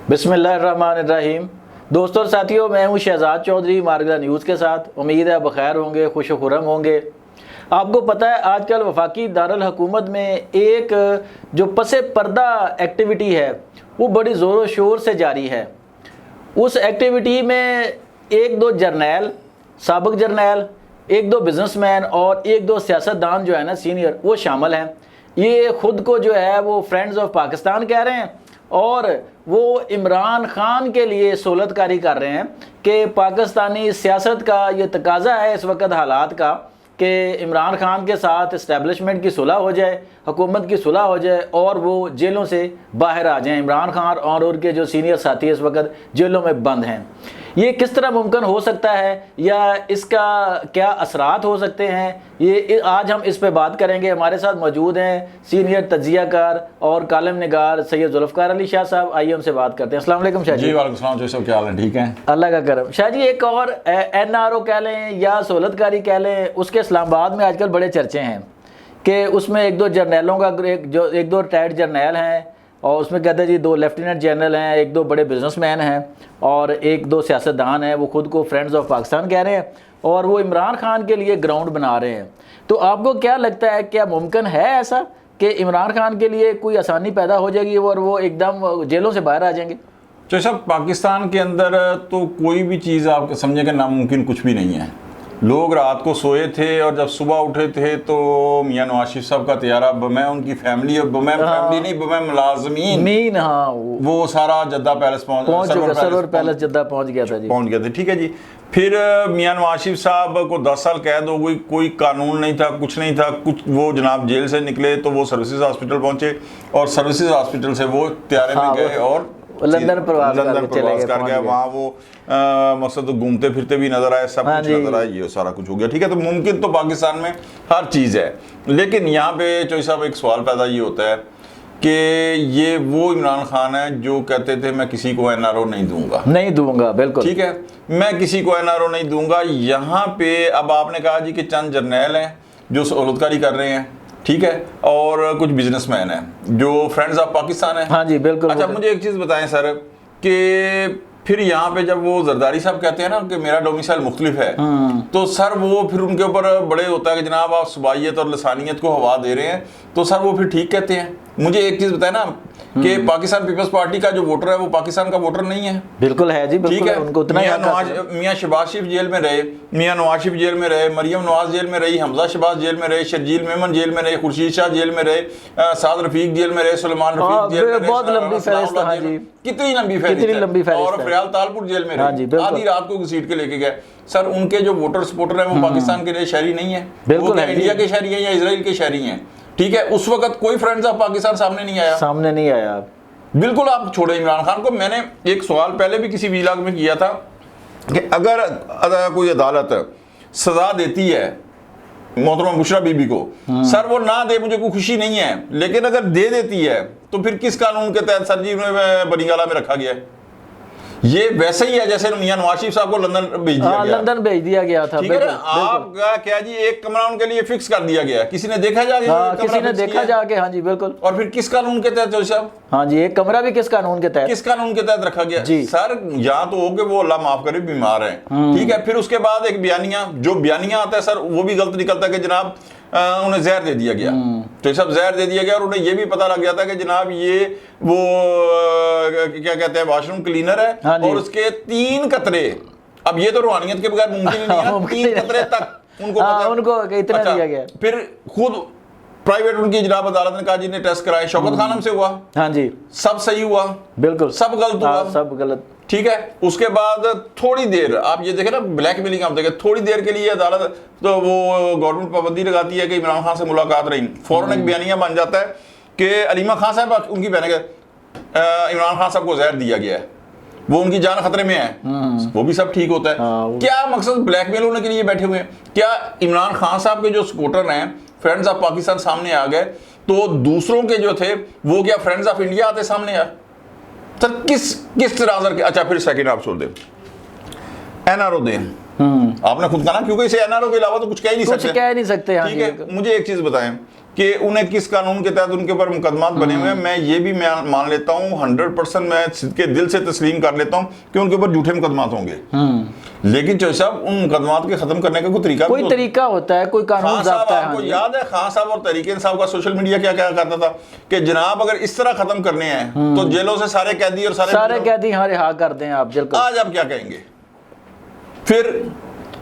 बिस्मिल्लाहिर्रहमानिर्रहीम। दोस्तों और साथियों, मैं हूं शहजाद चौधरी मारगला न्यूज़ के साथ। उम्मीद है बखैर होंगे, खुश खुरम होंगे। आपको पता है आजकल वफाकी दारुल हुकूमत में एक जो पसे पर्दा एक्टिविटी है वो बड़ी ज़ोर शोर से जारी है। उस एक्टिविटी में एक दो जर्नैल, साबिक जर्नैल, एक दो बिजनेसमैन और एक दो सियासतदान जो है ना सीनियर, वो शामिल हैं। ये ख़ुद को जो है वो फ्रेंड्स ऑफ पाकिस्तान कह रहे हैं और वो इमरान ख़ान के लिए सहूलतकारी कर रहे हैं कि पाकिस्तानी सियासत का ये तकाजा है इस वक्त हालात का कि इमरान ख़ान के साथ इस्टेब्लिशमेंट की सुलह हो जाए, हुकूमत की सुलह हो जाए और वो जेलों से बाहर आ जाएं। इमरान ख़ान और उनके जो सीनियर साथी इस वक्त जेलों में बंद हैं। ये किस तरह मुमकिन हो सकता है या इसका क्या असरात हो सकते हैं, ये आज हम इस पे बात करेंगे। हमारे साथ मौजूद हैं सीनियर तज्जियाकार और कालम निगार सैयद जुल्फ़िकार अली शाह साहब। आइए उनसे बात करते हैं। अस्सलाम वालेकुम शाह जी। वालेकुम सलाम जो सब, क्या हाल है? ठीक है, अल्लाह का करम। शाह जी, एक और NRO कह लें या सहूलतकारी कह लें, उसके इस्लामाबाद में आजकल बड़े चर्चे हैं कि उसमें एक दो जर्नैलों का एक दो रिटायर्ड जर्नैल हैं और उसमें कहते हैं जी दो लेफ्टिनेंट जनरल हैं, एक दो बड़े बिजनेसमैन हैं और एक दो सियासतदान हैं। वो खुद को फ्रेंड्स ऑफ पाकिस्तान कह रहे हैं और वो इमरान ख़ान के लिए ग्राउंड बना रहे हैं। तो आपको क्या लगता है, क्या मुमकिन है ऐसा कि इमरान ख़ान के लिए कोई आसानी पैदा हो जाएगी और वो एकदम जेलों से बाहर आ जाएंगे? तो सब पाकिस्तान के अंदर तो कोई भी चीज़ आप समझे कि नामुमकिन कुछ भी नहीं है। लोग रात को सोए थे और जब सुबह उठे थे तो मियां नवाज शरीफ साहब का तैयारा बमै उनकी फैमिली और बमै फैमिली नहीं बमै मुलाजमीन, हाँ, वो सारा Jeddah palace Sarwar Palace Jeddah पहुंच गया था जी, पहुंच गया था। ठीक है जी। फिर मियां नवाज शरीफ साहब को 10 साल कैद हो गई, कोई कानून नहीं था, कुछ नहीं था कुछ। वो जनाब जेल से निकले तो वो सर्विसेज हॉस्पिटल पहुंचे और सर्विसेज हॉस्पिटल से वो तैयारे में गए और लंदन प्रवास कर गया। वहाँ वो मकसद तो घूमते फिरते भी नजर आए, सब कुछ नजर आया, ये सारा कुछ हो गया। ठीक है, तो मुमकिन तो पाकिस्तान में हर चीज़ है, लेकिन यहाँ पे चौधरी साहब एक सवाल पैदा ये होता है कि ये वो इमरान खान है जो कहते थे मैं किसी को NRO नहीं दूंगा। बिल्कुल ठीक है, मैं किसी को NRO नहीं दूंगा। यहाँ पे अब आपने कहा जी कि चंद जर्नैल हैं जो सहूलतकारी कर रहे हैं, ठीक है, और कुछ बिजनेसमैन हैं जो फ्रेंड्स ऑफ पाकिस्तान है। हाँ जी बिल्कुल। अच्छा, मुझे एक चीज़ बताएं सर कि फिर यहाँ पे जब वो जरदारी साहब कहते हैं ना कि मेरा डोमिसाइल मुख्तलिफ है, तो सर वो फिर उनके ऊपर बड़े होता है कि जनाब आप सुबाइयत और लसानियत को हवा दे रहे हैं, तो सर वो फिर ठीक कहते हैं। मुझे एक चीज़ बताएं ना कि पाकिस्तान पीपल्स पार्टी का जो वोटर है वो पाकिस्तान का वोटर नहीं है। बिल्कुल है जी, ठीक है। उनको उतना मियां शहबाज शरीफ जेल में रहे, मियां नवाज शरीफ जेल में रहे, मरियम नवाज जेल में रही, हमजा शहबाज जेल में रहे, शर्जील मेमन जेल में रहे, खुर्शीद शाह जेल में रहे, साद रफीक जेल में रहे, सुलेमान रफीक जेल में रहे, बहुत लंबी फहरिस्त है जी, कितनी लंबी फहरिस्त, और फरियाल तालपुर जेल में रहे, आधी रात को घसीट के लेके गए। सर उनके जो वोटर सपोर्टर हैं वो पाकिस्तान के लिए शहरी नहीं है, वो इंडिया के शहरी हैं या इजराइल के शहरी हैं। ठीक है, उस वक्त कोई फ्रेंड्स ऑफ पाकिस्तान सामने नहीं आया। बिल्कुल आप छोड़े इमरान खान को। मैंने एक सवाल पहले भी किसी व्लॉग में किया था कि अगर कोई अदालत सजा देती है मोहतरमा बुशरा बीबी को, सर वो ना दे मुझे कोई खुशी नहीं है, लेकिन अगर दे देती है तो फिर किस कानून के तहत सर जी उन्हें बनीगाला में रखा गया है? ये वैसे ही है जैसे मियां नवाज शरीफ साहब को लंदन भेज दिया गया था। ठीक है ना, आपका क्या जी एक कमरा उनके लिए फिक्स कर दिया गया, किसी ने देखा जाके? किसी ने देखा जाके, हाँ जी बिल्कुल। और फिर किस कानून के तहत साहब? हाँ जी, एक कमरा भी किस कानून के तहत रखा गया जी? सर यहाँ तो हो के वो अल्लाह माफ करे बीमार है, ठीक है। फिर उसके बाद एक बयानिया आता है सर, वो भी गलत निकलता है कि जनाब उन्हें जहर दे दिया गया, तो सब जहर दे दिया गया और उन्हें ये भी पता लग गया था कि जनाब ये वो क्या कहते हैं वाशरूम क्लीनर है। हाँ और उसके 3 कतरे, अब ये तो रूहानियत के बगैर मुमकिन नहीं है, 3 कतरे तक उनको इतना दिया गया। फिर खुद प्राइवेट उनकी जनाब अदालत ने कहा जी ने टेस्ट कराए, शौकत खानम से हुआ, हाँ जी, सब सही हुआ, बिल्कुल सब गलत हुआ, सब गलत। ठीक है, उसके बाद थोड़ी देर आप ये देखें ना, ब्लैकमेलिंग आप देखें, थोड़ी देर के लिए अदालत तो वो गवर्नमेंट पाबंदी लगाती है कि इमरान खान से मुलाकात रही, फौरन एक बयानिया बन जाता है कि अलीमा खान साहब उनकी बहन इमरान खान साहब को जहर दिया गया है, वो उनकी जान खतरे में है, वो भी सब ठीक होता है। क्या मकसद ब्लैकमेल होने के लिए बैठे हुए हैं? क्या इमरान खान साहब के जो सपोर्टर हैं फ्रेंड्स ऑफ पाकिस्तान सामने आ गए तो दूसरों के जो थे वो क्या फ्रेंड्स ऑफ इंडिया आते सामने यार? सर किस तरह के? अच्छा फिर सेकंड आप छोड़ दें, NRO दें, आपने खुद कहा ना, क्योंकि इसे NRO के अलावा तो कुछ कह ही नहीं सकते। ठीक है, मुझे एक चीज बताएं कि उन्हें किस कानून के तहत उनके ऊपर मुकदमात बने हुए हैं, मैं ये भी मान लेता हूँ 100% मैं के दिल से तस्लीम कर लेता हूँ कि उनके ऊपर झूठे मुकदमात होंगे। लेकिन चौधरी साहब उन मुकदमात के खत्म करने का कोई तरीका होता है, कोई कानून ज़ाब्ता है। आपको याद है खान साहब और तहरीक इंसाफ का सोशल मीडिया क्या क्या करता था कि जनाब अगर इस तरह खत्म करने हैं तो जेलों से सारे कैदी और सारे कैदी रिहा कर दें आप जेल को। आज आप क्या कहेंगे? फिर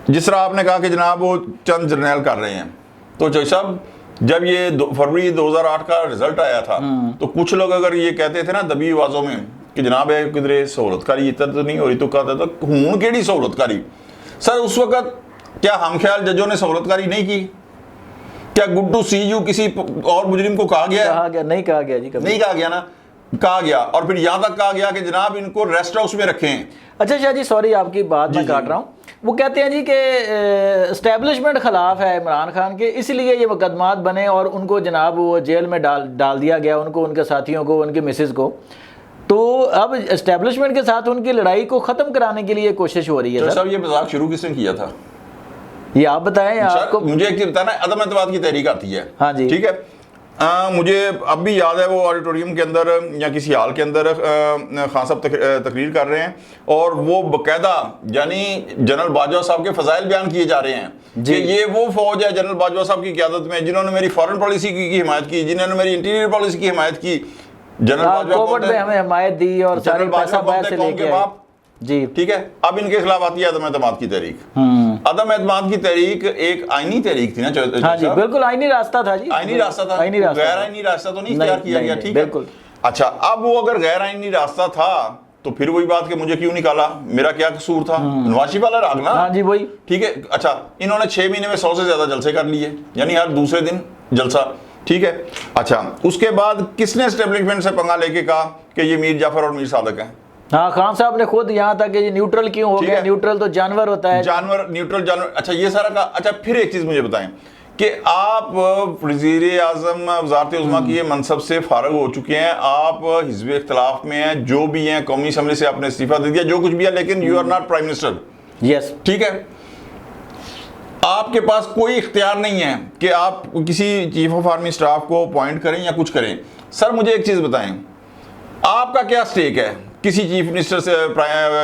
जिस तरह आपने कहा कि जनाब वो चंद जर्नैल कर रहे हैं, तो चौधरी साहब जब ये फरवरी 2008 का रिजल्ट आया था तो कुछ लोग अगर ये कहते थे ना दबी आवाजों में कि जनाब है किधरे सहूलतकारी इतना तो नहीं हो रही, तो कहता था हूं केड़ी सहूलतकारी। सर उस वक्त क्या हम ख्याल जजों ने सहूलतकारी नहीं की? क्या गुड्डू सीयू किसी और मुजरिम को कहा गया? नहीं कहा गया जी, नहीं कहा गया ना, कहा गया। और फिर यहां तक कहा गया कि जनाब इनको रेस्ट हाउस में रखें। अच्छा शाह जी, सॉरी आपकी बात मैं काट रहा हूँ। वो कहते हैं जी कि एस्टेब्लिशमेंट खिलाफ है इमरान खान के, इसलिए ये मुकदमात बने और उनको जनाब वो जेल में डाल दिया गया, उनको, उनके साथियों को, उनके मिसेज को। तो अब एस्टेब्लिशमेंट के साथ उनकी लड़ाई को खत्म कराने के लिए कोशिश हो रही है। तो साहब ये मजाक शुरू किसने किया था ये आप बताएं। आपको मुझे एक चीज बताना, अदम एतमाद की तहरीक आती है। हाँ जी, ठीक है। मुझे अब भी याद है वो ऑडिटोरियम के अंदर या किसी हॉल के अंदर खान साहब तकरीर कर रहे हैं और वो बकायदा यानी जनरल बाजवा साहब के फजाइल बयान किए जा रहे हैं कि ये वो फौज है जनरल बाजवा साहब की क़यादत में जिन्होंने मेरी फॉरेन पॉलिसी की हिमायत की, जिन्होंने मेरी इंटीरियर पॉलिसी की हिमायत की। जनरल बाजवा में हमें हिमायत दी और सारे पैसा बाहर से लेके आए जी। ठीक है। अब इनके खिलाफ आती है अदम एतमाद की तहरीक। अदम एतमाद की तहरीक एक आईनी तहरीक थी ना? हाँ जी, बिल्कुल आईनी रास्ता था जी, आईनी रास्ता था, गैर आईनी रास्ता तो नहीं इख्तियार किया गया। ठीक है, बिल्कुल। अच्छा, अब वो अगर गैर आईनी रास्ता था तो फिर वही बात कि मुझे क्यों निकाला, मेरा क्या कसूर था? नवाशी वाला राग ना। हाँ जी, वही। ठीक है। अच्छा, इन्होंने 6 महीने में 100 से ज्यादा जलसे कर लिए, यानी हर दूसरे दिन जलसा। ठीक है। अच्छा, उसके बाद किसने एस्टेब्लिशमेंट से पंगा लेके कहा कि ये मीर जाफर और मीर सादक हैं? हाँ, खान साहब ने खुद यहाँ तक कि न्यूट्रल क्यों हो गया, न्यूट्रल तो जानवर होता है, न्यूट्रल जानवर। अच्छा, ये सारा का। अच्छा, फिर एक चीज मुझे बताएं कि आप वज़ीर आज़म वज़ारत उज़्मा की मनसब से फारग हो चुके हैं, आप हिज़्ब इख्तिलाफ में हैं, जो भी हैं, कौमी असम्बली से आपने इस्तीफा दे दिया, जो कुछ भी है, लेकिन you are not prime minister. Yes, ठीक है। आपके पास कोई इख्तियार नहीं है कि आप किसी चीफ ऑफ आर्मी स्टाफ को अपॉइंट करें या कुछ करें। सर मुझे एक चीज बताएं, आपका क्या स्टेक है किसी चीफ मिनिस्टर से,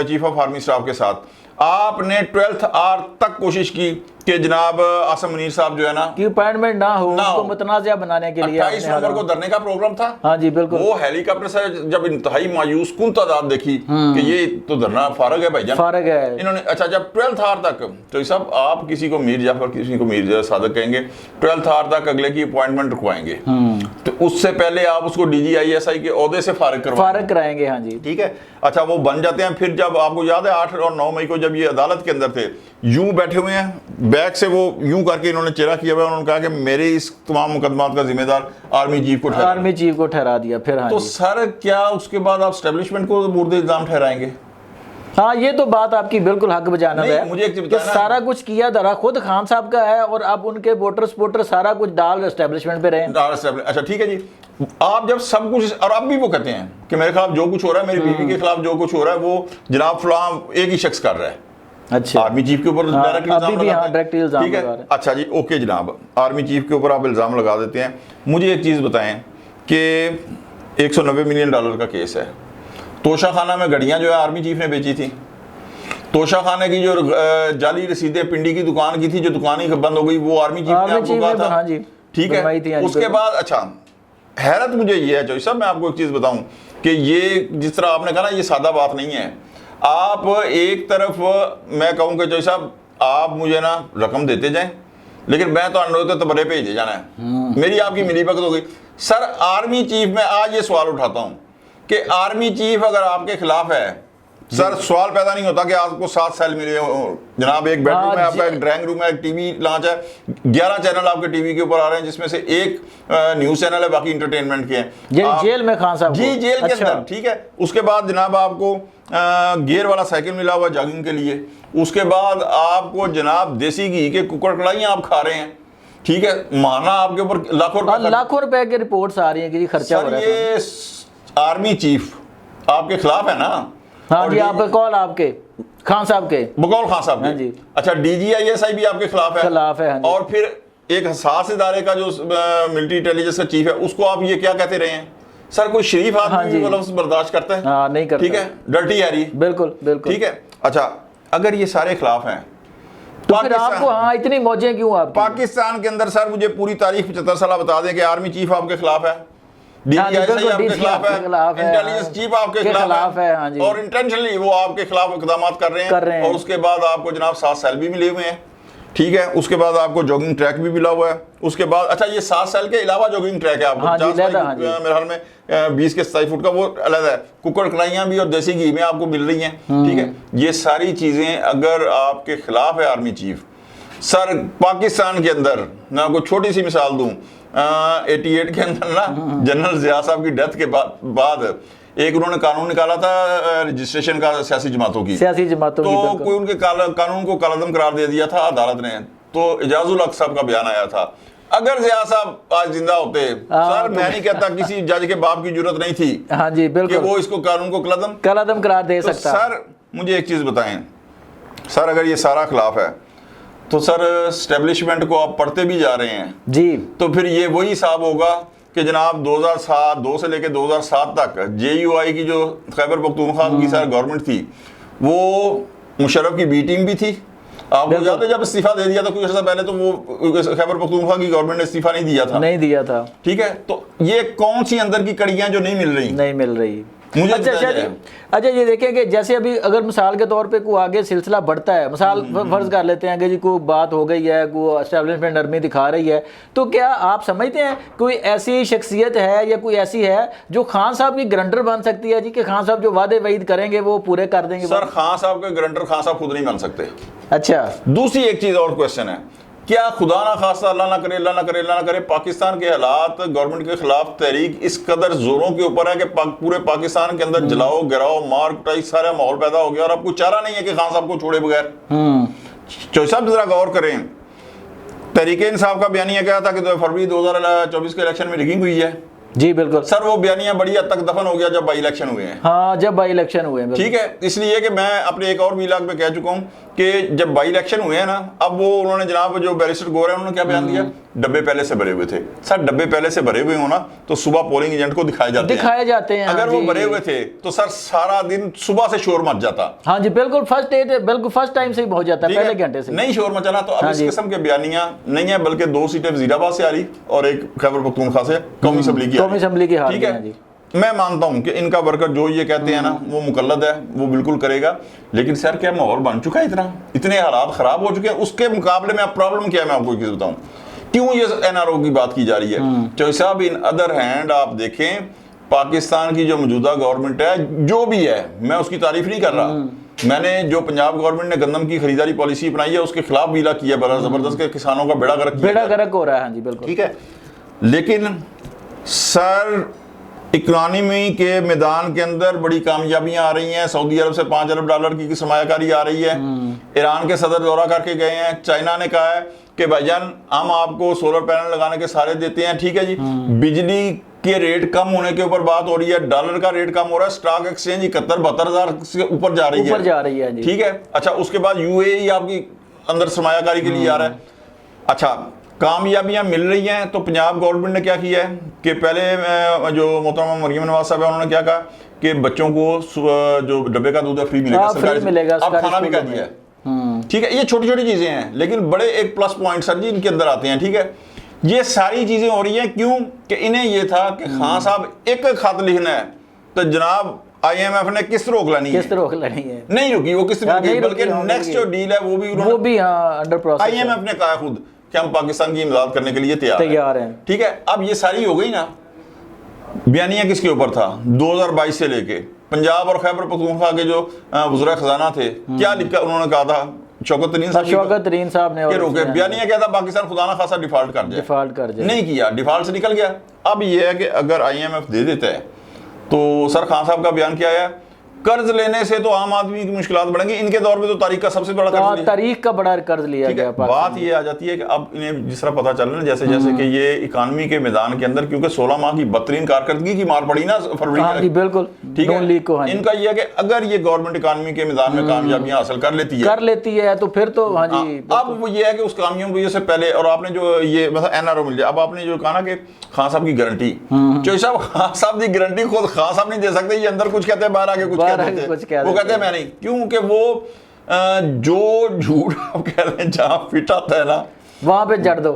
चीफ ऑफ आर्मी स्टाफ के साथ? आपने 12th आवर तक कोशिश की कि जनाब आसम मुनीर साहब जो है ना कि अपॉइंटमेंट ना हो, उसको मुतनाज़ा बनाने के लिए 28 नवंबर को धरने का प्रोग्राम था। हाँ जी, बिल्कुल। वो हेलीकॉप्टर से जब इंतहाई मायूस कुन तादाद देखी कि ये तो धरना फारग है भाईजान, फारग है इन्होंने। अच्छा, जब 12th आवर तक, तो सब आप किसी को मीर जाफर किसी को मीर सादक कहेंगे, 12th आवर तक अगले की अपॉइंटमेंट रुकवाएंगे, तो उससे पहले आप उसको DGISI के ओहदे से फारग कराएंगे। हाँ जी, ठीक है। अच्छा, वो बन जाते हैं। फिर जब आपको याद है 8 और 9 मई को जब ये अदालत के अंदर थे, यूं बैठे हुए हैं, बैक से वो यूं करके इन्होंने चेहरा किया हुआ, उन्होंने कहा कि मेरे इस तमाम मुकदमात का जिम्मेदार आर्मी चीफ को ठहरा दिया। फिर हाँ, तो सर क्या उसके बाद आप एस्टेब्लिशमेंट को मुर्दे इल्जाम ठहराएंगे? हाँ, ये तो बात आपकी बिल्कुल हक बजाना है। मुझे एक चीज सारा कुछ किया धरा खुद खान साहब का है और अब उनके वोटर सपोर्टर सारा कुछ डाल एस्टेब्लिशमेंट पे रहे। अच्छा, ठीक है जी। आप जब सब कुछ, और अब भी वो कहते हैं कि मेरे खिलाफ जो कुछ हो रहा है, मेरी बीवी के खिलाफ जो कुछ हो रहा है, वो जनाब फलां एक ही शख्स कर रहा है। अच्छा, आर्मी चीफ के ऊपर डायरेक्ट इल्जाम, ठीक है। अच्छा जी, ओके जनाब, आर्मी चीफ के ऊपर आप इल्जाम लगा देते हैं। मुझे एक चीज बताएं कि 190 मिलियन डॉलर का केस है, तोशा खाना में घड़ियां जो है आर्मी चीफ ने बेची थी। तोशा खाने की जो जाली रसीदें पिंडी की दुकान की थी, जो दुकान ही बंद हो गई, वो आर्मी चीफ ने आपको कहा था। हाँ जी, ठीक है। उसके बाद अच्छा, हैरत मुझे ये है चौधरी साहब, मैं आपको एक चीज बताऊं कि ये जिस तरह आपने कहा ना, ये सादा बात नहीं है। आप एक तरफ मैं कहूं कि चौधरी साहब आप मुझे ना रकम देते जाएं, लेकिन मैं तो अनुरोध तो बड़े भेज दे जाना है, मेरी आपकी मिली भगत हो गई। सर आर्मी चीफ में आज ये सवाल उठाता हूं कि आर्मी चीफ अगर आपके खिलाफ है, सर सवाल पैदा नहीं होता कि आपको 7 साल मिले जनाब, एक बेडरूम है आपका, एक ड्राइंग रूम है, एक टीवी लॉन्च है, 11 चैनल आपके टीवी के ऊपर आ रहे हैं, जिसमें से एक न्यूज चैनल है, बाकी इंटरटेनमेंट के हैं। जेल में खान साहब जी, जेल के अंदर। ठीक है। उसके बाद जनाब आपको गियर वाला साइकिल मिला हुआ जॉगिंग के लिए। उसके बाद आपको जनाब देसी घी के कुकर कढ़ाइयाँ आप खा रहे हैं। ठीक है। माना आपके ऊपर लाखों रुपए की रिपोर्ट्स आ रही हैं कि खर्चा हो रहा है। ये आर्मी चीफ आपके खिलाफ है ना? हाँ जी, आप बकौल आपके खान साहब के, बकौल खान साहब के। हाँ जी। अच्छा, DGISI भी आपके खिलाफ है। हाँ जी। और फिर एक हसास इदारे का जो मिलिट्री इंटेलिजेंस का चीफ है उसको आप ये क्या कहते रहे हैं? सर कोई शरीफ आदमी भी वो लफ्ज़ बर्दाश्त करता है? हाँ, नहीं करता। ठीक है, डर्टी हैरी। बिल्कुल बिल्कुल। ठीक है, अच्छा अगर ये सारे खिलाफ हैं तो फिर आपको हाँ इतनी मौजें क्यों आप? पाकिस्तान के अंदर सर मुझे पूरी तारीख 75 साल बता दें कि आर्मी चीफ आपके खिलाफ है, DCI आपके खिलाफ है, इंटेलिजेंस चीफ आपके खिलाफ है, और इंटेंशनली वो आपके खिलाफ इकदाम कर रहे हैं। और उसके बाद आपको जनाब 7 साल भी मिले हुए हैं। ठीक है, उसके बाद आपको जॉगिंग ट्रैक भी मिला हुआ है। उसके बाद अच्छा ये 7 साल के अलावा जॉगिंग ट्रैक है आपको 50 मेरे ख्याल में 20 के 27 फुट का, वो अलग है। कुकर कढ़ाइयाँ भी और देसी घी में आपको मिल रही हैं। ठीक है, ये सारी चीज़ें अगर आपके खिलाफ है आर्मी चीफ, सर पाकिस्तान के अंदर मैं आपको छोटी सी मिसाल दूं, 88 के अंदर ना जनरल ज़िया साहब की डेथ के बाद एक उन्होंने कानून निकाला था रजिस्ट्रेशन का सियासी जमातों की, तो कोई उनके कानून को कालादम करार दे दिया था अदालत ने। तो एजाजुल हक साहब का बयान आया था, अगर ज़िया साहब आज जिंदा होते सर मैं नहीं कहता किसी जज के बाप की जरूरत नहीं थी हाँ जी बिल्कुल कि वो इसको कानून को कालादम करार दे सकता। सर मुझे एक चीज़ बताएं सर, अगर ये सारा खिलाफ है तो सर एस्टेब्लिशमेंट को आप पढ़ते भी जा रहे हैं जी, तो फिर ये वही हिसाब होगा कि जनाब 2002 से लेकर 2007 तक JUI की जो खैबर पख्तूनख्वा की सर गवर्नमेंट थी, वो मुशर्रफ की बी टीम भी थी। आपको याद है जब इस्तीफा दे दिया था कुछ अर्सा पहले, तो वो खैबर पख्तूनख्वा की गवर्नमेंट ने इस्तीफा नहीं दिया था। ठीक है, तो ये कौन सी अंदर की कड़ियां जो नहीं मिल रही मुझे। अच्छा ये देखें कि जैसे अभी अगर मिसाल के तौर पे कोई आगे सिलसिला बढ़ता है, मिसाल फर्ज कर लेते हैं कि जी कोई बात हो गई है, कोई एस्टेब्लिशमेंट नरमी दिखा रही है, तो क्या आप समझते हैं कोई ऐसी शख्सियत है या कोई ऐसी है जो खान साहब की ग्रंटर बन सकती है जी, कि खान साहब जो वादे वईद करेंगे वो पूरे कर देंगे? सर खान साहब के ग्रंटर खान साहब खुद नहीं बन सकते। अच्छा, दूसरी एक चीज और क्वेश्चन है, क्या खुदा ना खास्ता अल्लाह ना करे पाकिस्तान के हालात गवर्नमेंट के खिलाफ तहरीक इस कदर जोरों के ऊपर है कि पूरे पाकिस्तान के अंदर जलाओ गिराओ मार कुटाई सारा माहौल पैदा हो गया और अब कुछ चारा नहीं है कि खान साहब को छोड़े बगैर। चौधरी साहब जरा गौर करें, तहरीक इंसाफ का बयानिया क्या था कि फरवरी 2024 के इलेक्शन में रिगिंग हुई है। जी बिल्कुल सर, वो बयानिया बड़ी हद तक दफन हो गया जब बाई इलेक्शन हुए हैं। हाँ, जब बाई इलेक्शन हुए हैं। ठीक है, इसलिए कि मैं अपने एक और वीलाग में कह चुका हूं कि जब बाई इलेक्शन हुए हैं ना, अब वो उन्होंने जनाब जो बैरिस्टर गौर है उन्होंने क्या बयान दिया, डब्बे पहले से भरे हुए थे। सर डब्बे पहले से भरे हुए हो ना तो सुबह पोलिंग एजेंट को दिखाए जाते हैं। अगर वो भरे हुए थे तो सर सारा दिन सुबह से शोर मच जाता। हाँ जी बिल्कुल, फर्स्ट टाइम से ही पहुंच जाता है, पहले घंटे से नहीं शोर मचाना। तो अब इस किस्म के बयानियां नहीं है, बल्कि 2 सीटें वजीराबाद से आ रही और एक खैबर पख्तूनख्वा से कौमी असेंबली की। ठीक है, मैं मानता हूं कि इनका वर्कर जो ये कहते हैं ना वो मुकल्लद है, वो बिल्कुल करेगा, लेकिन सर क्या माहौल बन चुका है, इतने हालात खराब हो चुके हैं, उसके मुकाबले में अब प्रॉब्लम क्या है मैं आपको बताऊं, क्यों ये NRO की बात की जा रही है। चौधरी साहब इन अदर हैंड आप देखें पाकिस्तान की जो मौजूदा गवर्नमेंट है जो भी है, मैं उसकी तारीफ नहीं कर रहा, मैंने जो पंजाब गवर्नमेंट ने गंदम की खरीदारी पॉलिसी अपनाई है उसके खिलाफ बीला किया बड़ा जबरदस्त के किसानों का बेड़ा गर्क हो रहा है। हाँ जी बिल्कुल ठीक है, लेकिन सर इकोनॉमी के मैदान के अंदर बड़ी कामयाबियां आ रही हैं। सऊदी अरब से $5 अरब की सरमायाकारी आ रही है। ईरान के सदर दौरा करके गए हैं। चाइना ने कहा है कि भाईजान हम आपको सोलर पैनल लगाने के सारे देते हैं। ठीक है जी, बिजली के रेट कम होने के ऊपर बात हो रही है, डॉलर का रेट कम हो रहा है, स्टॉक एक्सचेंज 71-72 हज़ार से ऊपर जा रही है। ठीक है, अच्छा उसके बाद UAE आपकी अंदर सरमायाकारी के लिए आ रहा है। अच्छा कामयाबियां मिल रही हैं, तो पंजाब गवर्नमेंट ने क्या किया है कि पहले जो मोहतरमा मरियम नवाज साहब है उन्होंने क्या कहा कि बच्चों को जो डब्बे का दूध है फ्री मिलेगा, अब खाना भी कह दिया है। ठीक है, ये छोटी छोटी चीजें हैं, लेकिन बड़े एक प्लस पॉइंट सर जी इनके अंदर आते हैं। ठीक है, ये सारी चीजें हो रही हैं क्यों कि इन्हें ये था कि खान साहब एक खत लिखना है तो जनाब IMF ने किस्त रोक लेनी है, नहीं रुकी वो किस्त नहीं, बल्कि नेक्स्ट जो डील है वो भी अंडर प्रोसेस। IMF ने कहा खुद कि हम पाकिस्तान की इमदाद करने के लिए तैयार हैं। ठीक है, अब ये सारी हो गई ना, बयानिया किसके ऊपर था 2022 से लेके पंजाब और खैबर पख्तूनख्वा के जो वज़ीर खजाना थे, क्या लिखा उन्होंने कहा था शौकत तरीन साहब ने रोके। बयानिया क्या था, पाकिस्तान खुदा ना खासा डिफॉल्ट कर जाए, नहीं किया, डिफॉल्ट से निकल गया। अब ये है कि अगर IMF दे देता है तो सर खान साहब का बयान क्या है कर्ज लेने से तो आम आदमी की मुश्किलात बढ़ेंगी। इनके दौर में तो तारीख का सबसे बड़ा कर्ज लिया, तारीख का बड़ा कर्ज लिया गया। बात ये आ जाती है कि अब इन्हें जिस तरह पता चल रहा है जैसे जैसे कि ये इकानमी के मैदान के अंदर, क्योंकि 16 माह की बदतरीन कारकर्दगी की मार पड़ी ना फरवरी, बिल्कुल ठीक है, इनका ये है कि अगर ये गवर्नमेंट इकानमी के मैदान में कामयाबियां हासिल कर लेती है तो फिर तो हाँ जी। अब वो ये है कि उस कामयाबी से पहले, और आपने जो ये मतलब NRO मिल जाए, अब आपने जो कहा ना कि खान साहब की गारंटी, चौधरी साहब खान साहब की गारंटी खुद खान साहब नहीं दे सकते, ये अंदर कुछ कहते हैं बाहर आके कुछ कहते हैं, वो कहते हैं मैं नहीं, क्योंकि वो जो झूठ आप कह रहे हैं जहां फिट आता है ना वहां पे जड़ दो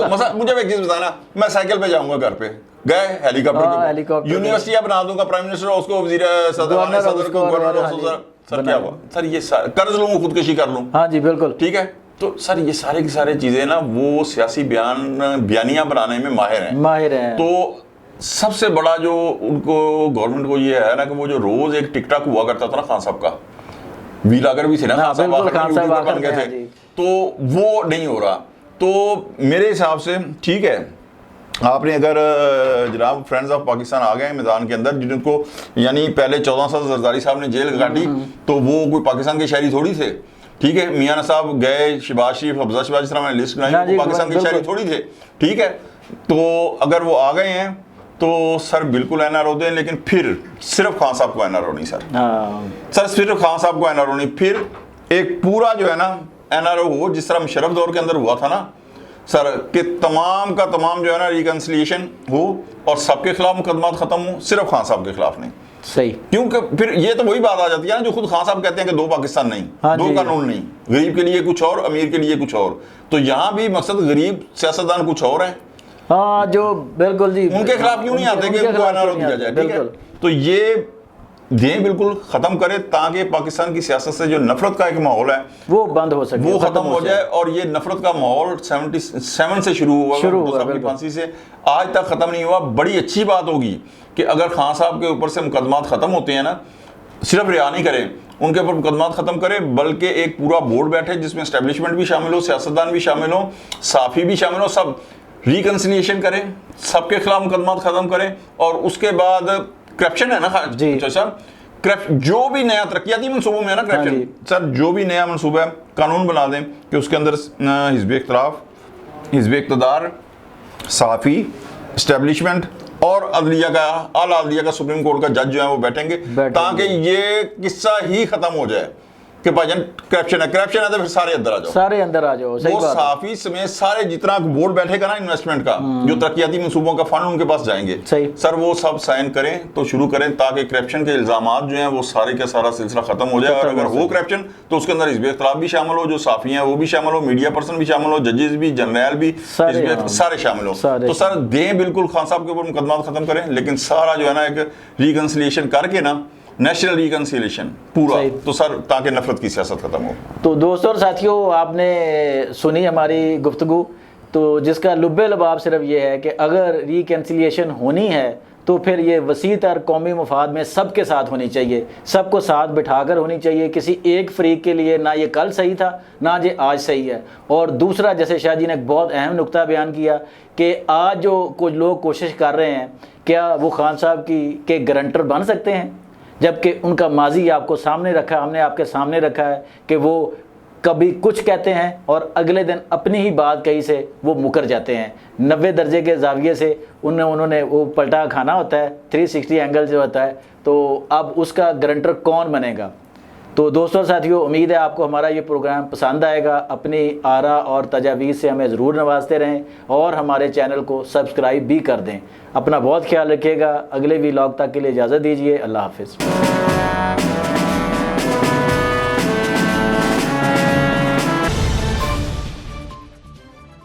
मसा मुझे एक चीज बताना, मैं साइकिल पे जाऊंगा घर पे, गए हेलीकॉप्टर यूनिवर्सिटी बना दूंगा, प्राइम मिनिस्टर उसको वजीर सदर को गवर्नर, सर क्या हुआ सर, ये कर्ज लूं खुदकशी कर लूं, हाँ जी बिल्कुल ठीक है। तो सर ये सारे की सारे चीजें ना वो सियासी बयानियां बनाने में माहिर हैं। तो सबसे बड़ा जो उनको गवर्नमेंट को ये है ना कि वो जो रोज एक टिकटॉक हुआ करता था ना खान साहब का, वीलागर भी थे ना खान साहब बन गए थे, तो वो नहीं हो रहा। तो मेरे हिसाब से ठीक है, आपने अगर जनाब फ्रेंड्स ऑफ पाकिस्तान आ गए मैदान के अंदर, जिनको यानी पहले 14 साल जरदारी साहब ने जेल काटी, तो वो कोई पाकिस्तान के शहरी थोड़ी थे, ठीक है। मियां साहब गए, शहबाज शरीफ, हफ्जा शहबाज, जिस तरह मैंने लिस्ट बनाई, वो पाकिस्तान के शहरी थोड़ी थे, ठीक है। तो अगर वो आ गए हैं तो सर बिल्कुल NRO दें, लेकिन फिर सिर्फ खान साहब को NRO नहीं सर सिर्फ खान साहब को NRO नहीं, फिर एक पूरा जो है ना NRO हो, जिस तरह मुशर्रफ दौर के अंदर हुआ था ना सर, कि तमाम का तमाम जो है ना रिकन्सिलिएशन हो और सबके खिलाफ मुकदमात खत्म हो, सिर्फ खान साहब के खिलाफ नहीं। सही, क्योंकि फिर ये तो वही बात आ जाती है ना जो खुद खान साहब कहते हैं कि दो पाकिस्तान नहीं, दो कानून नहीं, गरीब के लिए कुछ और, अमीर के लिए कुछ और। तो यहाँ भी मकसद गरीब सियासतदान कुछ और है, हाँ जो बिल्कुल जी, उनके खिलाफ क्यों नहीं आते कि उनको NRO दिया जाए, ठीक है। तो ये दें बिल्कुल खत्म करे, ताकि पाकिस्तान की सियासत से जो नफरत का एक माहौल है वो बंद हो सके, वो खत्म हो जाए। और ये नफरत का माहौल 77 से शुरू हुआ, फांसी से आज तक खत्म नहीं हुआ। बड़ी अच्छी बात होगी कि अगर खान साहब के ऊपर से मुकदमात खत्म होते हैं ना, सिर्फ रिहा नहीं करें, उनके ऊपर मुकदमात खत्म करें, बल्कि एक पूरा बोर्ड बैठे जिसमें एस्टेब्लिशमेंट भी शामिल हो, सियासतदान भी शामिल हो, साफी भी शामिल हो, सब रिकन्सिलिएशन करें, सबके खिलाफ मुकदमात खत्म करें। और उसके बाद करप्शन है ना सर, जो भी नया तरक्याती मनसूबों में है ना करप्शन, सर जो भी नया मनसूबा है कानून बना दें कि उसके अंदर हिज़्ब इख्तिलाफ, हिज़्ब इक़्तिदार, सहाफ़ी, एस्टेब्लिशमेंट और अदलिया का, आला अदलिया का, सुप्रीम कोर्ट का जज जो है वो बैठेंगे, ताकि ये किस्सा ही खत्म हो जाए कि भाईजान करप्शन है तो फिर सारे अंदर आ जाओ, वो साफी समेत सारे जितना बोर्ड बैठेगा ना इन्वेस्टमेंट का, जो तरक्याती मंसूबों का फंड उनके पास जाएंगे, सर वो सब साइन करें तो शुरू करें, ताकि करप्शन के इल्जामात जो हैं वो सारे का सारा सिलसिला खत्म हो जाए। और अगर हो करप्शन तो उसके अंदर हिज़्ब इख्तिलाफ भी शामिल हो, जो साफी हैं वो भी शामिल हो, मीडिया पर्सन भी शामिल हो, जजेस भी, जनरल भी, सारे शामिल हो। तो सर दें बिल्कुल खान साहब के ऊपर मुकदमा खत्म करें, लेकिन सारा जो है ना एक रिकन्सिलिएशन करके ना, नेशनल रिकन्सिलिएशन पूरा, तो सर ताकि नफरत की सियासत खत्म हो। तो दोस्तों और साथियों, आपने सुनी हमारी गुफ्तगू, तो जिसका लुब्बे लबाब सिर्फ ये है कि अगर रिकन्सिलिएशन होनी है तो फिर ये वसी तर कौमी मफाद में सबके साथ होनी चाहिए, सबको साथ बिठाकर होनी चाहिए। किसी एक फरीक के लिए ना ये कल सही था ना ये आज सही है। और दूसरा, जैसे शाह जी ने एक बहुत अहम नुक्ता बयान किया कि आज जो कुछ लोग कोशिश कर रहे हैं, क्या वो खान साहब के गारंटर बन सकते हैं, जबकि उनका माजी आपको सामने रखा, हमने आपके सामने रखा है कि वो कभी कुछ कहते हैं और अगले दिन अपनी ही बात कही से वो मुकर जाते हैं। 90 दर्जे के जाविये से उन्होंने वो पलटा खाना होता है, 360 एंगल जो होता है, तो अब उसका गारंटर कौन बनेगा। तो दोस्तों साथियों, उम्मीद है आपको हमारा ये प्रोग्राम पसंद आएगा। अपनी आरा और तजावीज़ से हमें ज़रूर नवाजते रहें और हमारे चैनल को सब्सक्राइब भी कर दें। अपना बहुत ख्याल रखिएगा। अगले व्लॉग तक के लिए इजाज़त दीजिए। अल्लाह हाफ़िज़।